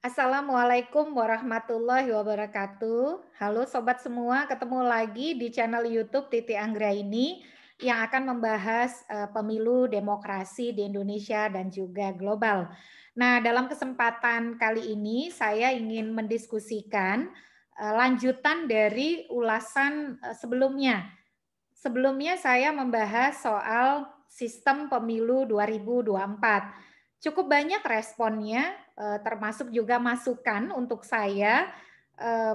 Assalamualaikum warahmatullahi wabarakatuh. Halo sobat semua, ketemu lagi di channel YouTube Titi Anggraini yang akan membahas pemilu demokrasi di Indonesia dan juga global. Nah, dalam kesempatan kali ini saya ingin mendiskusikan lanjutan dari ulasan sebelumnya. Sebelumnya saya membahas soal sistem pemilu 2024. Cukup banyak responnya, termasuk juga masukan untuk saya.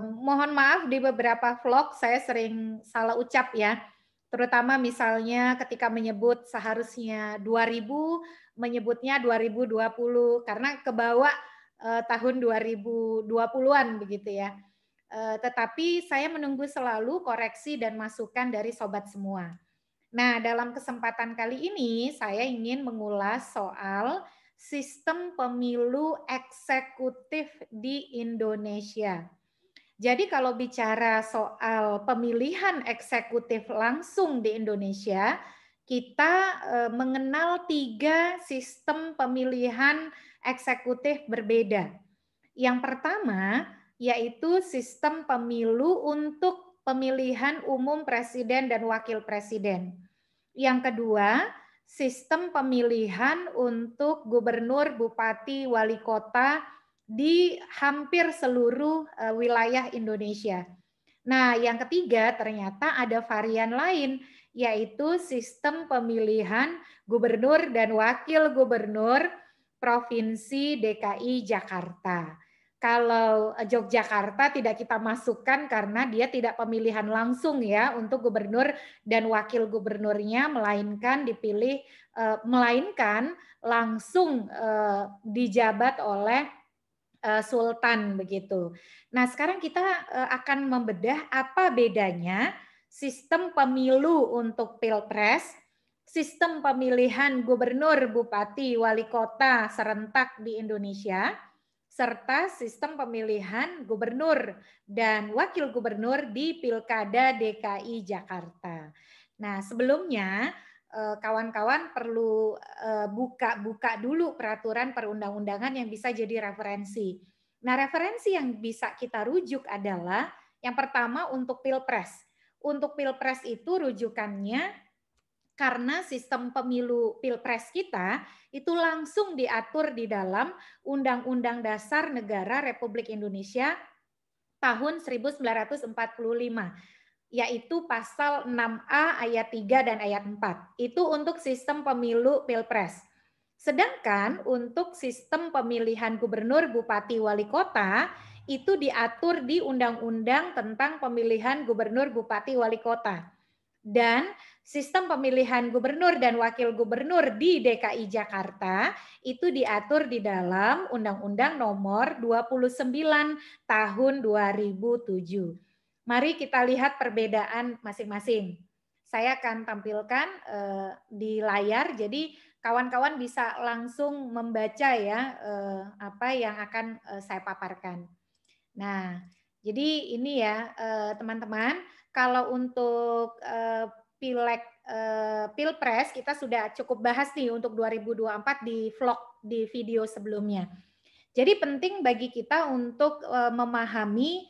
Mohon maaf di beberapa vlog saya sering salah ucap ya. Terutama misalnya ketika menyebut seharusnya 2000, menyebutnya 2020 karena kebawa tahun 2020-an begitu ya. Tetapi saya menunggu selalu koreksi dan masukan dari sobat semua. Nah, dalam kesempatan kali ini saya ingin mengulas soal sistem pemilu eksekutif di Indonesia. Jadi kalau bicara soal pemilihan eksekutif langsung di Indonesia, kita mengenal 3 sistem pemilihan eksekutif berbeda. Yang pertama, yaitu sistem pemilu untuk pemilihan umum presiden dan wakil presiden. Yang kedua, sistem pemilihan untuk gubernur, bupati, wali kota di hampir seluruh wilayah Indonesia. Nah, yang ketiga ternyata ada varian lain, yaitu sistem pemilihan gubernur dan wakil gubernur Provinsi DKI Jakarta. Kalau Yogyakarta tidak kita masukkan karena dia tidak pemilihan langsung ya untuk gubernur dan wakil gubernurnya, melainkan langsung dijabat oleh sultan begitu. Nah, sekarang kita akan membedah apa bedanya sistem pemilu untuk pilpres, sistem pemilihan gubernur, bupati, wali kota serentak di Indonesia, serta sistem pemilihan gubernur dan wakil gubernur di Pilkada DKI Jakarta. Nah, sebelumnya kawan-kawan perlu buka-buka dulu peraturan perundang-undangan yang bisa jadi referensi. Nah, referensi yang bisa kita rujuk adalah yang pertama untuk Pilpres. Untuk Pilpres itu rujukannya karena sistem pemilu Pilpres kita itu langsung diatur di dalam Undang-Undang Dasar Negara Republik Indonesia tahun 1945, yaitu pasal 6A ayat 3 dan ayat 4. Itu untuk sistem pemilu Pilpres. Sedangkan untuk sistem pemilihan gubernur, bupati, wali kota itu diatur di Undang-Undang tentang pemilihan gubernur, bupati, wali kota. Dan sistem pemilihan gubernur dan wakil gubernur di DKI Jakarta itu diatur di dalam Undang-Undang Nomor 29 Tahun 2007. Mari kita lihat perbedaan masing-masing. Saya akan tampilkan di layar, jadi kawan-kawan bisa langsung membaca ya apa yang akan saya paparkan. Nah, jadi ini ya teman-teman, kalau untuk pileg pilpres kita sudah cukup bahas nih untuk 2024 di vlog di video sebelumnya. Jadi penting bagi kita untuk memahami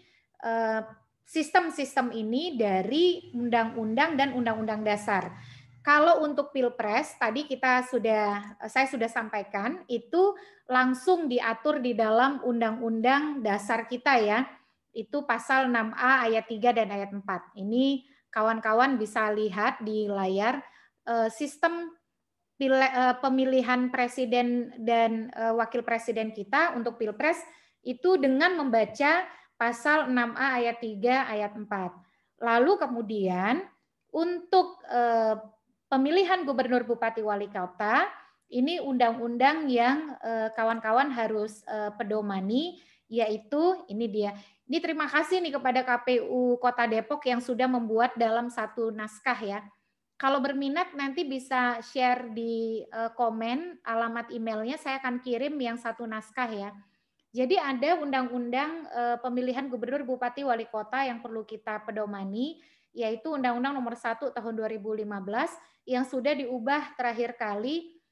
sistem-sistem ini dari undang-undang dan undang-undang dasar. Kalau untuk pilpres tadi saya sudah sampaikan itu langsung diatur di dalam undang-undang dasar kita ya. Itu pasal 6A ayat 3 dan ayat 4. Ini kawan-kawan bisa lihat di layar sistem pemilihan presiden dan wakil presiden kita untuk pilpres itu dengan membaca pasal 6A ayat 3 ayat 4. Lalu kemudian untuk pemilihan gubernur, bupati, wali kota ini undang-undang yang kawan-kawan harus pedomani, yaitu ini dia. Ini terima kasih nih kepada KPU Kota Depok yang sudah membuat dalam satu naskah ya. Kalau berminat nanti bisa share di komen alamat emailnya, saya akan kirim yang satu naskah ya. Jadi ada undang-undang pemilihan gubernur, bupati, wali kota yang perlu kita pedomani, yaitu Undang-Undang Nomor 1 Tahun 2015 yang sudah diubah terakhir kali,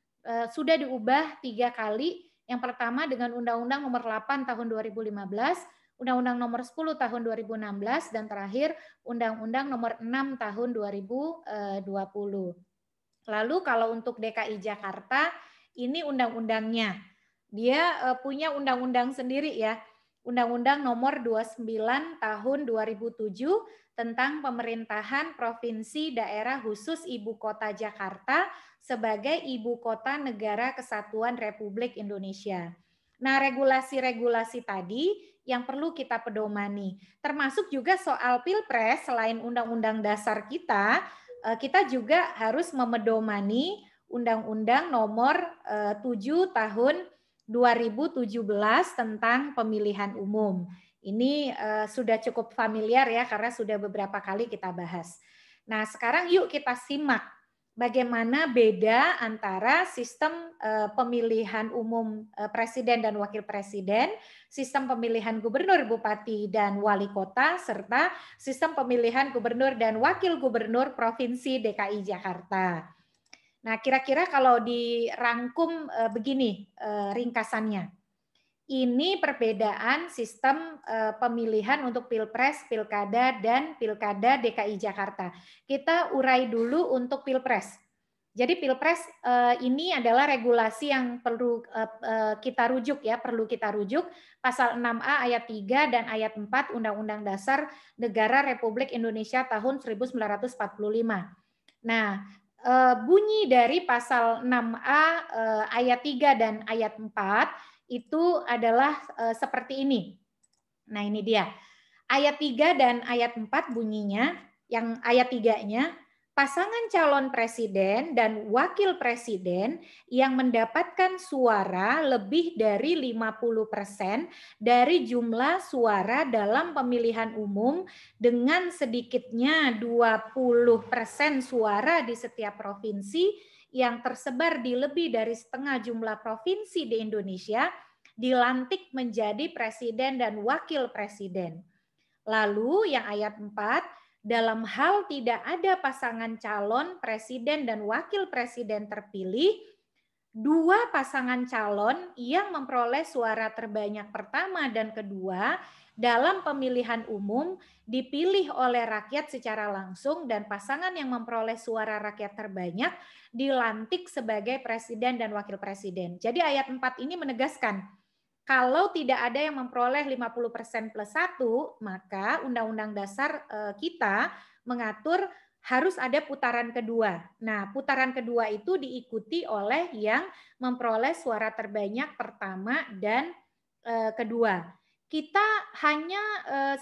sudah diubah 3 kali, Yang pertama dengan Undang-Undang Nomor 8 Tahun 2015, Undang-Undang Nomor 10 Tahun 2016, dan terakhir Undang-Undang Nomor 6 Tahun 2020. Lalu kalau untuk DKI Jakarta, ini undang-undangnya. Dia punya undang-undang sendiri ya. Undang-Undang Nomor 29 Tahun 2007 tentang pemerintahan Provinsi Daerah Khusus Ibu Kota Jakarta sebagai Ibu Kota Negara Kesatuan Republik Indonesia. Nah, regulasi-regulasi tadi yang perlu kita pedomani, termasuk juga soal Pilpres. Selain Undang-Undang Dasar kita juga harus memedomani Undang-Undang Nomor 7 Tahun 2017 tentang pemilihan umum. Ini sudah cukup familiar ya, karena sudah beberapa kali kita bahas. Nah, sekarang yuk kita simak bagaimana beda antara sistem pemilihan umum presiden dan wakil presiden, sistem pemilihan gubernur, bupati, dan wali kota, serta sistem pemilihan gubernur dan wakil gubernur Provinsi DKI Jakarta. Nah, kira-kira kalau dirangkum begini ringkasannya. Ini perbedaan sistem pemilihan untuk Pilpres, Pilkada, dan Pilkada DKI Jakarta. Kita urai dulu untuk Pilpres. Jadi Pilpres ini adalah regulasi yang perlu kita rujuk ya, perlu kita rujuk pasal 6A ayat 3 dan ayat 4 Undang-Undang Dasar Negara Republik Indonesia tahun 1945. Nah, bunyi dari pasal 6A ayat 3 dan ayat 4 itu adalah seperti ini. Nah, ini dia. Ayat 3 dan ayat 4 bunyinya, yang ayat 3-nya, pasangan calon presiden dan wakil presiden yang mendapatkan suara lebih dari 50% dari jumlah suara dalam pemilihan umum dengan sedikitnya 20% suara di setiap provinsi yang tersebar di lebih dari setengah jumlah provinsi di Indonesia dilantik menjadi presiden dan wakil presiden. Lalu yang ayat 4, dalam hal tidak ada pasangan calon presiden dan wakil presiden terpilih, dua pasangan calon yang memperoleh suara terbanyak pertama dan kedua dalam pemilihan umum dipilih oleh rakyat secara langsung dan pasangan yang memperoleh suara rakyat terbanyak dilantik sebagai presiden dan wakil presiden. Jadi ayat 4 ini menegaskan kalau tidak ada yang memperoleh 50% plus 1, maka Undang-Undang Dasar kita mengatur harus ada putaran kedua. Nah, putaran kedua itu diikuti oleh yang memperoleh suara terbanyak pertama dan kedua. Kita hanya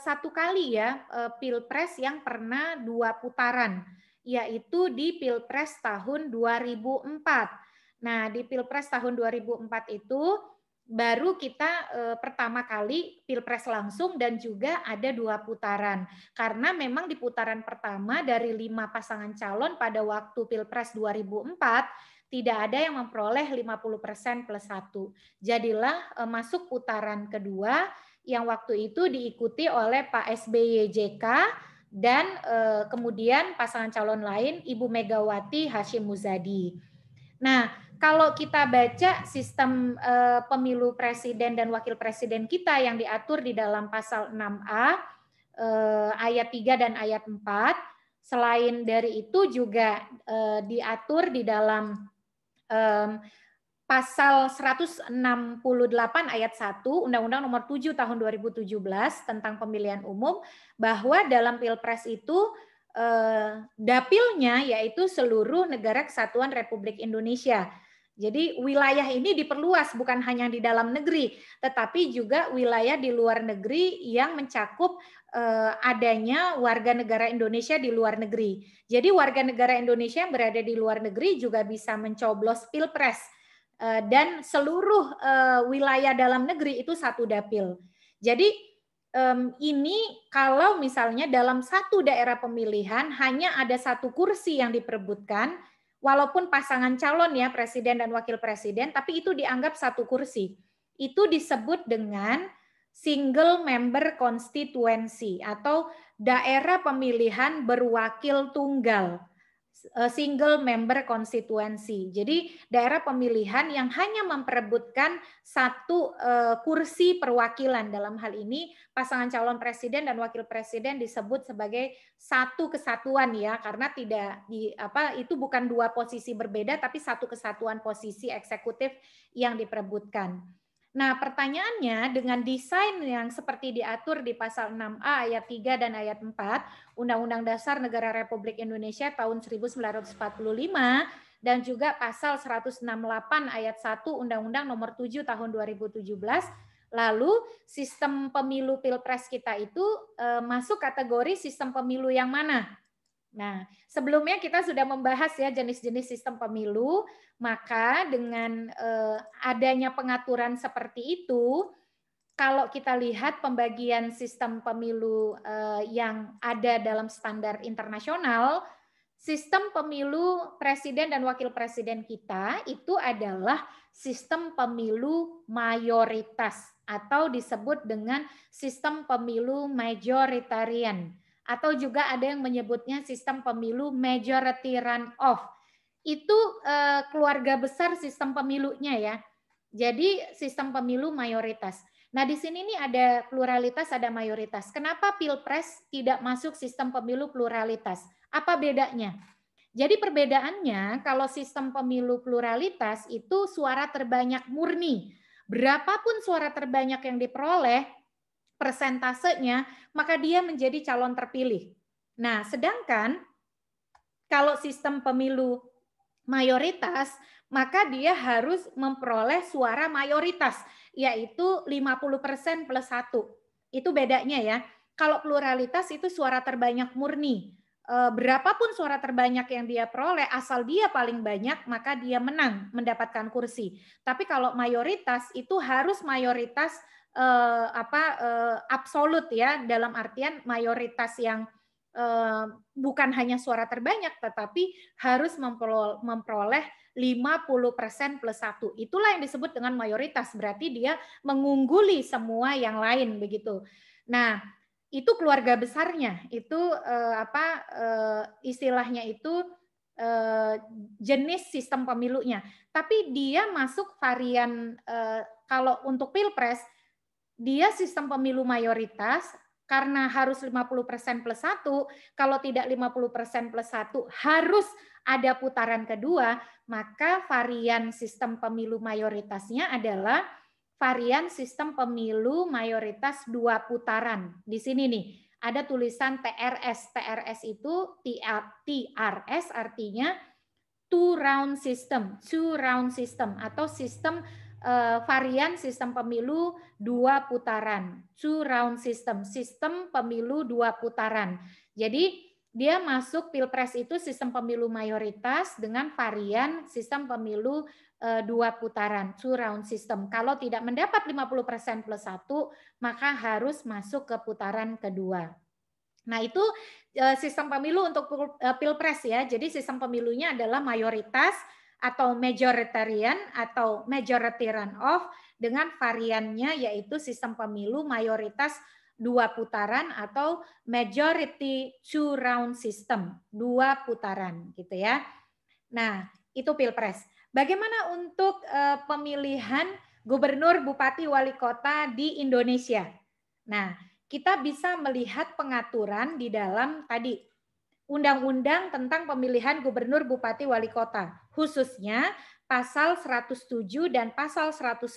satu kali ya Pilpres yang pernah 2 putaran, yaitu di Pilpres tahun 2004. Nah, di Pilpres tahun 2004 itu baru kita pertama kali Pilpres langsung dan juga ada 2 putaran. Karena memang di putaran pertama dari 5 pasangan calon pada waktu Pilpres 2004 tidak ada yang memperoleh 50% plus 1. Jadilah masuk putaran kedua yang waktu itu diikuti oleh Pak SBY JK dan kemudian pasangan calon lain Ibu Megawati Hashim Muzadi. Nah, kalau kita baca sistem pemilu presiden dan wakil presiden kita yang diatur di dalam pasal 6A ayat 3 dan ayat 4, selain dari itu juga diatur di dalam pasal 168 ayat 1 Undang-Undang Nomor 7 Tahun 2017 tentang pemilihan umum bahwa dalam Pilpres itu dapilnya yaitu seluruh negara kesatuan Republik Indonesia. Jadi wilayah ini diperluas bukan hanya di dalam negeri, tetapi juga wilayah di luar negeri yang mencakup adanya warga negara Indonesia di luar negeri. Jadi warga negara Indonesia yang berada di luar negeri juga bisa mencoblos Pilpres dan seluruh wilayah dalam negeri itu satu dapil. Jadi ini kalau misalnya dalam satu daerah pemilihan hanya ada satu kursi yang diperebutkan, walaupun pasangan calon ya presiden dan wakil presiden, tapi itu dianggap satu kursi. Itu disebut dengan single member constituency atau daerah pemilihan berwakil tunggal. single member constituency. Jadi daerah pemilihan yang hanya memperebutkan satu kursi perwakilan. Dalam hal ini pasangan calon presiden dan wakil presiden disebut sebagai satu kesatuan ya, karena tidak itu bukan dua posisi berbeda tapi satu kesatuan posisi eksekutif yang diperebutkan. Nah, pertanyaannya dengan desain yang seperti diatur di pasal 6A ayat 3 dan ayat 4 Undang-Undang Dasar Negara Republik Indonesia tahun 1945 dan juga pasal 168 ayat 1 Undang-Undang Nomor 7 tahun 2017, lalu sistem pemilu Pilpres kita itu masuk kategori sistem pemilu yang mana? Nah, sebelumnya kita sudah membahas ya jenis-jenis sistem pemilu, maka dengan adanya pengaturan seperti itu, kalau kita lihat pembagian sistem pemilu yang ada dalam standar internasional, sistem pemilu presiden dan wakil presiden kita itu adalah sistem pemilu mayoritas atau disebut dengan sistem pemilu majoritarian. Atau juga ada yang menyebutnya sistem pemilu majority runoff. Itu keluarga besar sistem pemilunya ya. Jadi sistem pemilu mayoritas. Nah di sini nih ada pluralitas, ada mayoritas. Kenapa Pilpres tidak masuk sistem pemilu pluralitas? Apa bedanya? Jadi perbedaannya kalau sistem pemilu pluralitas itu suara terbanyak murni. Berapapun suara terbanyak yang diperoleh, persentasenya, maka dia menjadi calon terpilih. Nah, sedangkan kalau sistem pemilu mayoritas, maka dia harus memperoleh suara mayoritas, yaitu 50% plus 1. Itu bedanya ya. Kalau pluralitas itu suara terbanyak murni. Berapapun suara terbanyak yang dia peroleh, asal dia paling banyak, maka dia menang mendapatkan kursi. Tapi kalau mayoritas itu harus mayoritas absolut ya, dalam artian mayoritas yang bukan hanya suara terbanyak tetapi harus memperoleh 50% plus 1. Itulah yang disebut dengan mayoritas, berarti dia mengungguli semua yang lain begitu. Nah, itu keluarga besarnya, itu istilahnya itu jenis sistem pemilunya. Tapi dia masuk varian kalau untuk Pilpres dia sistem pemilu mayoritas karena harus 50% plus 1, kalau tidak 50% plus 1 harus ada putaran kedua, maka varian sistem pemilu mayoritasnya adalah varian sistem pemilu mayoritas 2 putaran. Di sini nih, ada tulisan TRS. TRS itu TRS artinya two round system atau sistem varian sistem pemilu 2 putaran, two round sistem pemilu 2 putaran. Jadi dia masuk Pilpres itu sistem pemilu mayoritas dengan varian sistem pemilu 2 putaran, two round system. Kalau tidak mendapat 50% plus 1, maka harus masuk ke putaran kedua. Nah, itu sistem pemilu untuk Pilpres ya. Jadi sistem pemilunya adalah mayoritas atau majoritarian atau majority runoff dengan variannya yaitu sistem pemilu mayoritas 2 putaran atau majority two round system, 2 putaran gitu ya. Nah, itu Pilpres. Bagaimana untuk pemilihan gubernur, bupati, wali kota di Indonesia? Nah, kita bisa melihat pengaturan di dalam tadi Undang-Undang tentang pemilihan gubernur, bupati, wali kota, khususnya pasal 107 dan pasal 109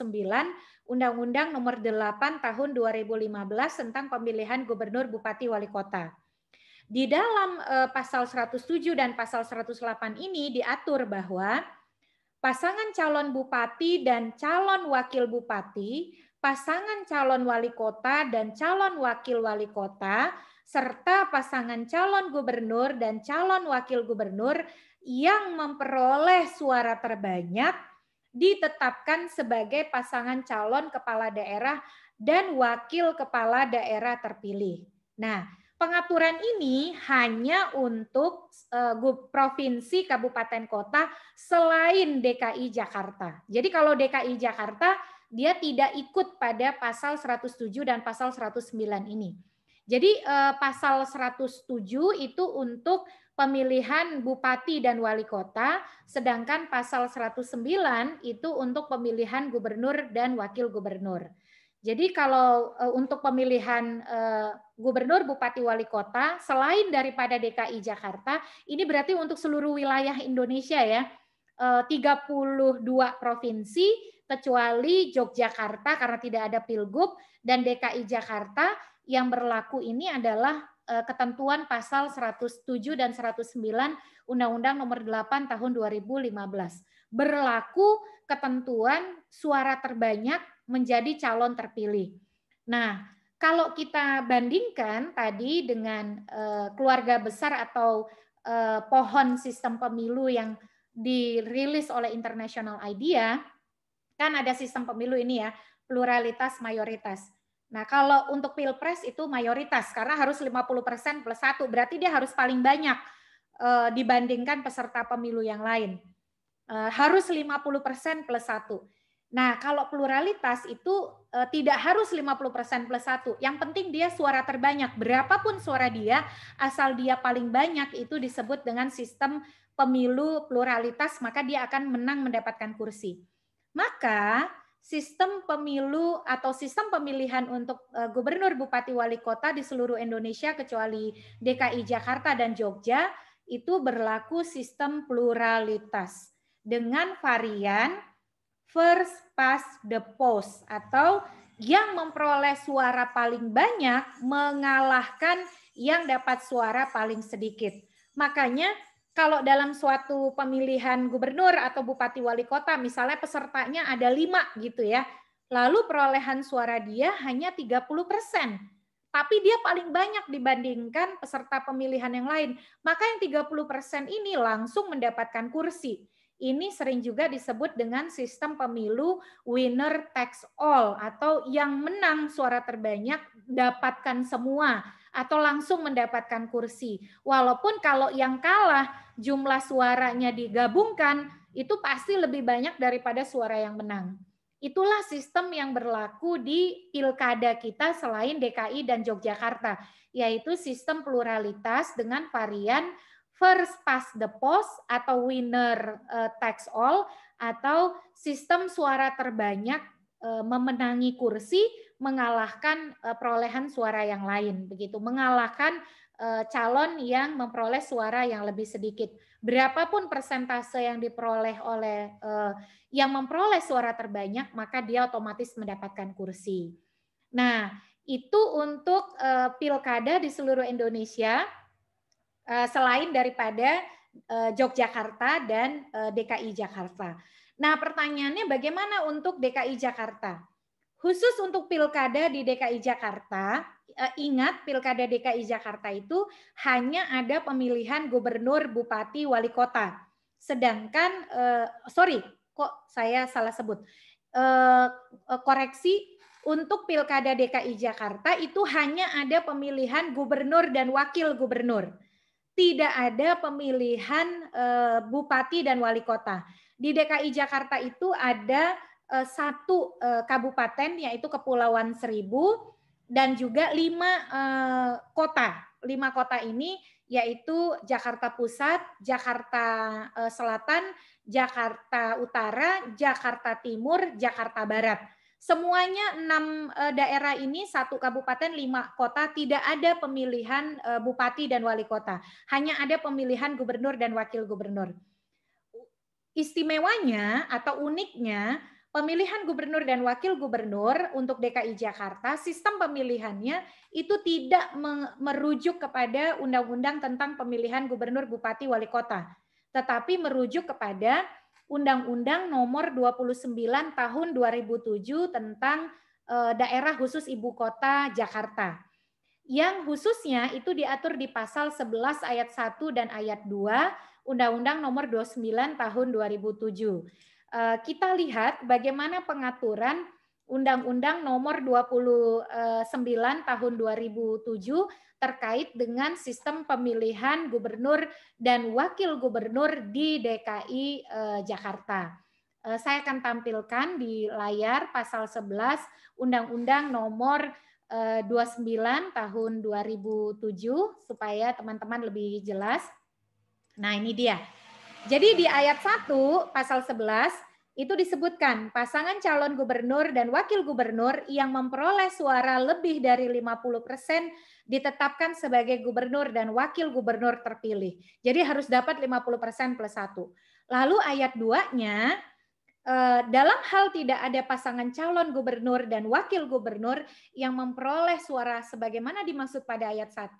Undang-Undang Nomor 8 Tahun 2015 tentang pemilihan gubernur, bupati, wali kota. Di dalam pasal 107 dan pasal 108 ini diatur bahwa pasangan calon bupati dan calon wakil bupati, pasangan calon wali kota dan calon wakil wali kota, serta pasangan calon gubernur dan calon wakil gubernur yang memperoleh suara terbanyak ditetapkan sebagai pasangan calon kepala daerah dan wakil kepala daerah terpilih. Nah, pengaturan ini hanya untuk provinsi, kabupaten, kota selain DKI Jakarta. Jadi kalau DKI Jakarta dia tidak ikut pada pasal 107 dan pasal 109 ini. Jadi pasal 107 itu untuk pemilihan bupati dan wali kota, sedangkan pasal 109 itu untuk pemilihan gubernur dan wakil gubernur. Jadi kalau untuk pemilihan gubernur, bupati, wali kota, selain daripada DKI Jakarta, ini berarti untuk seluruh wilayah Indonesia ya, 32 provinsi, kecuali Yogyakarta karena tidak ada pilgub, dan DKI Jakarta yang berlaku ini adalah ketentuan pasal 107 dan 109 Undang-Undang Nomor 8 Tahun 2015. Berlaku ketentuan suara terbanyak menjadi calon terpilih. Nah, kalau kita bandingkan tadi dengan keluarga besar atau pohon sistem pemilu yang dirilis oleh International IDEA, kan ada sistem pemilu ini ya, pluralitas mayoritas. Nah, kalau untuk pilpres itu mayoritas karena harus 50% plus 1, berarti dia harus paling banyak dibandingkan peserta pemilu yang lain. Harus 50% plus 1. Nah, kalau pluralitas itu tidak harus 50% plus 1. Yang penting dia suara terbanyak. Berapapun suara dia, asal dia paling banyak, itu disebut dengan sistem pemilu pluralitas, maka dia akan menang mendapatkan kursi. Maka sistem pemilu atau sistem pemilihan untuk gubernur, bupati, wali kota di seluruh Indonesia kecuali DKI Jakarta dan Jogja itu berlaku sistem pluralitas dengan varian first past the post atau yang memperoleh suara paling banyak mengalahkan yang dapat suara paling sedikit. Makanya kalau dalam suatu pemilihan gubernur atau bupati wali kota, misalnya pesertanya ada 5 gitu ya, lalu perolehan suara dia hanya 30%. Tapi dia paling banyak dibandingkan peserta pemilihan yang lain. Maka yang 30% ini langsung mendapatkan kursi. Ini sering juga disebut dengan sistem pemilu winner takes all atau yang menang suara terbanyak dapatkan semua atau langsung mendapatkan kursi. Walaupun kalau yang kalah jumlah suaranya digabungkan itu pasti lebih banyak daripada suara yang menang. Itulah sistem yang berlaku di pilkada kita selain DKI dan Yogyakarta, yaitu sistem pluralitas dengan varian first past the post atau winner takes all atau sistem suara terbanyak memenangi kursi mengalahkan perolehan suara yang lain, begitu, mengalahkan calon yang memperoleh suara yang lebih sedikit. Berapapun persentase yang diperoleh oleh yang memperoleh suara terbanyak, maka dia otomatis mendapatkan kursi. Nah, itu untuk pilkada di seluruh Indonesia selain daripada Yogyakarta dan DKI Jakarta. Nah, pertanyaannya bagaimana untuk DKI Jakarta? Khusus untuk pilkada di DKI Jakarta, ingat pilkada DKI Jakarta itu hanya ada pemilihan gubernur, bupati, wali kota. Sedangkan, sorry, kok saya salah sebut. Koreksi, untuk pilkada DKI Jakarta itu hanya ada pemilihan gubernur dan wakil gubernur. Tidak ada pemilihan bupati dan wali kota. Di DKI Jakarta itu ada satu kabupaten yaitu Kepulauan Seribu dan juga 5 kota. 5 kota ini yaitu Jakarta Pusat, Jakarta Selatan, Jakarta Utara, Jakarta Timur, Jakarta Barat. Semuanya 6 daerah ini, 1 kabupaten, 5 kota, tidak ada pemilihan bupati dan wali kota. Hanya ada pemilihan gubernur dan wakil gubernur. Istimewanya atau uniknya, pemilihan gubernur dan wakil gubernur untuk DKI Jakarta, sistem pemilihannya itu tidak merujuk kepada undang-undang tentang pemilihan gubernur, bupati, wali kota, tetapi merujuk kepada Undang-Undang Nomor 29 Tahun 2007 tentang Daerah Khusus Ibu Kota Jakarta. Yang khususnya itu diatur di pasal 11 ayat 1 dan ayat 2 Undang-Undang Nomor 29 Tahun 2007. Kita lihat bagaimana pengaturan Undang-Undang Nomor 29 Tahun 2007 terkait dengan sistem pemilihan gubernur dan wakil gubernur di DKI Jakarta. Saya akan tampilkan di layar pasal 11 Undang-Undang Nomor 29 Tahun 2007 supaya teman-teman lebih jelas. Nah, ini dia. Jadi di ayat 1 pasal 11 itu disebutkan pasangan calon gubernur dan wakil gubernur yang memperoleh suara lebih dari 50% ditetapkan sebagai gubernur dan wakil gubernur terpilih. Jadi harus dapat 50% plus 1. Lalu ayat 2-nya, dalam hal tidak ada pasangan calon gubernur dan wakil gubernur yang memperoleh suara sebagaimana dimaksud pada ayat 1,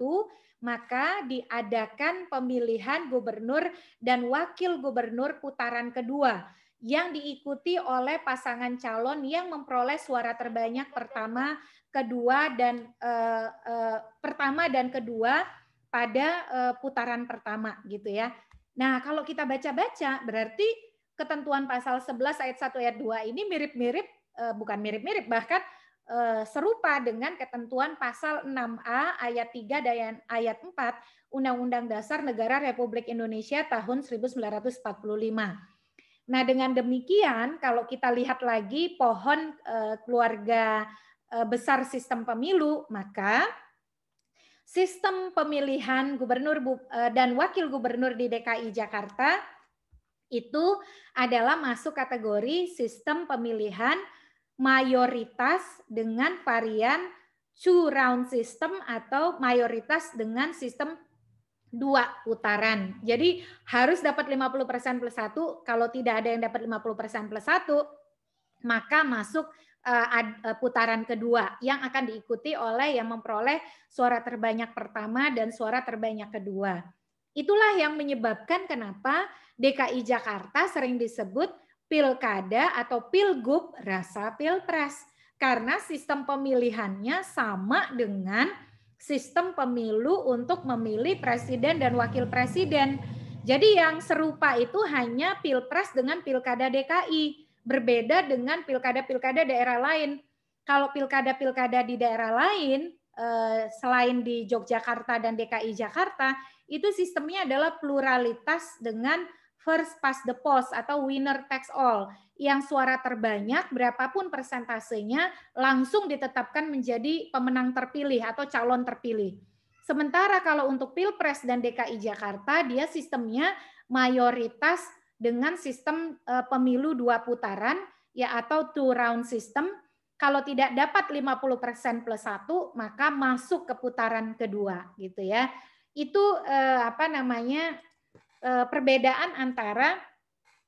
maka diadakan pemilihan gubernur dan wakil gubernur putaran kedua yang diikuti oleh pasangan calon yang memperoleh suara terbanyak pertama, kedua dan kedua pada putaran pertama gitu ya. Nah, kalau kita baca-baca berarti ketentuan pasal 11 ayat 1 ayat 2 ini mirip-mirip, bukan mirip-mirip, bahkan serupa dengan ketentuan pasal 6A ayat 3 dan ayat 4 Undang-Undang Dasar Negara Republik Indonesia tahun 1945. Nah, dengan demikian kalau kita lihat lagi pohon keluarga besar sistem pemilu, maka sistem pemilihan gubernur dan wakil gubernur di DKI Jakarta itu adalah masuk kategori sistem pemilihan mayoritas dengan varian two round system atau mayoritas dengan sistem 2 putaran. Jadi harus dapat 50% plus 1. Kalau tidak ada yang dapat 50% plus 1, maka masuk putaran kedua yang akan diikuti oleh yang memperoleh suara terbanyak pertama dan suara terbanyak kedua. Itulah yang menyebabkan kenapa DKI Jakarta sering disebut pilkada atau pilgub rasa pilpres. Karena sistem pemilihannya sama dengan sistem pemilu untuk memilih presiden dan wakil presiden. Jadi yang serupa itu hanya pilpres dengan pilkada DKI. Berbeda dengan pilkada-pilkada daerah lain. Kalau pilkada-pilkada di daerah lain, selain di Yogyakarta dan DKI Jakarta, itu sistemnya adalah pluralitas dengan first past the post atau winner takes all, yang suara terbanyak berapapun persentasenya langsung ditetapkan menjadi pemenang terpilih atau calon terpilih. Sementara kalau untuk Pilpres dan DKI Jakarta, dia sistemnya mayoritas dengan sistem pemilu 2 putaran ya atau two round system. Kalau tidak dapat 50% plus 1, maka masuk ke putaran kedua gitu ya. Itu perbedaan antara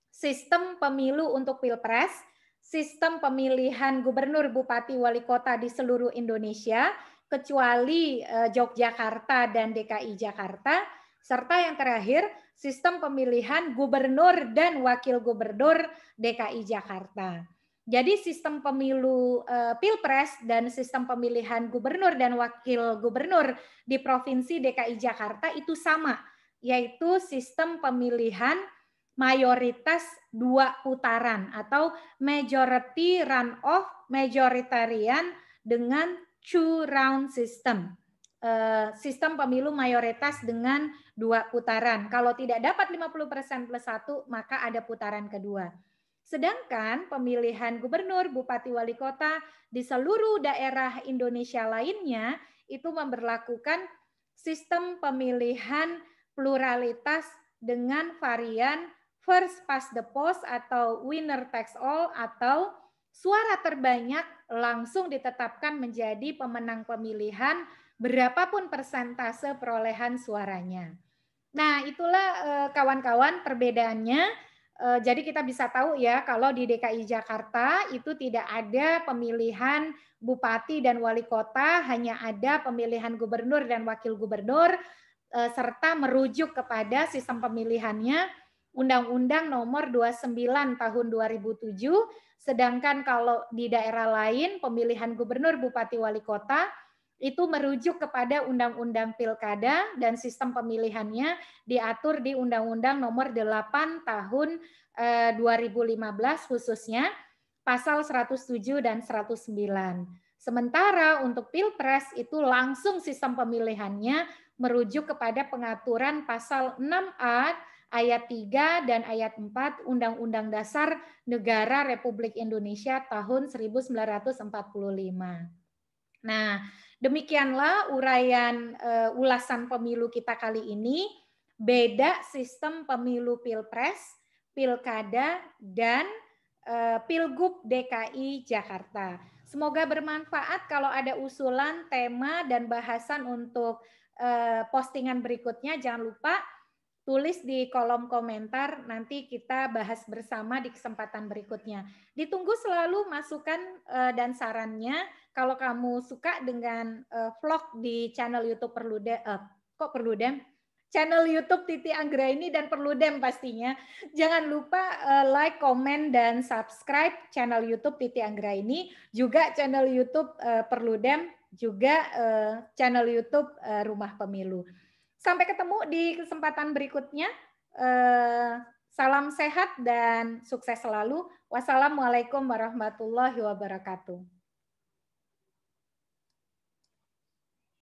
sistem pemilu untuk Pilpres, sistem pemilihan gubernur, bupati, wali kota di seluruh Indonesia, kecuali Yogyakarta dan DKI Jakarta, serta yang terakhir sistem pemilihan gubernur dan wakil gubernur DKI Jakarta. Jadi sistem pemilu Pilpres dan sistem pemilihan gubernur dan wakil gubernur di Provinsi DKI Jakarta itu sama, yaitu sistem pemilihan mayoritas 2 putaran atau majority runoff majoritarian dengan two round system. Sistem pemilu mayoritas dengan 2 putaran. Kalau tidak dapat 50% plus 1, maka ada putaran kedua. Sedangkan pemilihan gubernur, bupati, wali kota di seluruh daerah Indonesia lainnya itu memberlakukan sistem pemilihan pluralitas dengan varian first past the post atau winner takes all atau suara terbanyak langsung ditetapkan menjadi pemenang pemilihan berapapun persentase perolehan suaranya. Nah, itulah kawan-kawan perbedaannya. Jadi kita bisa tahu ya kalau di DKI Jakarta itu tidak ada pemilihan bupati dan wali kota, hanya ada pemilihan gubernur dan wakil gubernur serta merujuk kepada sistem pemilihannya Undang-Undang Nomor 29 Tahun 2007, sedangkan kalau di daerah lain pemilihan gubernur, bupati, wali kota itu merujuk kepada Undang-Undang Pilkada dan sistem pemilihannya diatur di Undang-Undang Nomor 8 Tahun 2015 khususnya pasal 107 dan 109. Sementara untuk Pilpres itu langsung sistem pemilihannya merujuk kepada pengaturan pasal 6A ayat 3 dan ayat 4 Undang-Undang Dasar Negara Republik Indonesia tahun 1945. Nah, demikianlah uraian ulasan pemilu kita kali ini. beda sistem pemilu Pilpres, Pilkada, dan Pilgub DKI Jakarta. Semoga bermanfaat. Kalau ada usulan, tema, dan bahasan untuk postingan berikutnya, jangan lupa tulis di kolom komentar, nanti kita bahas bersama di kesempatan berikutnya. Ditunggu selalu masukan dan sarannya. Kalau kamu suka dengan vlog di channel YouTube Perludem, kok Perludem? Channel YouTube Titi Anggraini dan Perludem pastinya. Jangan lupa like, komen, dan subscribe channel YouTube Titi Anggraini, juga channel YouTube Perludem, juga channel YouTube Rumah Pemilu. Sampai ketemu di kesempatan berikutnya. Salam sehat dan sukses selalu. Wassalamualaikum warahmatullahi wabarakatuh.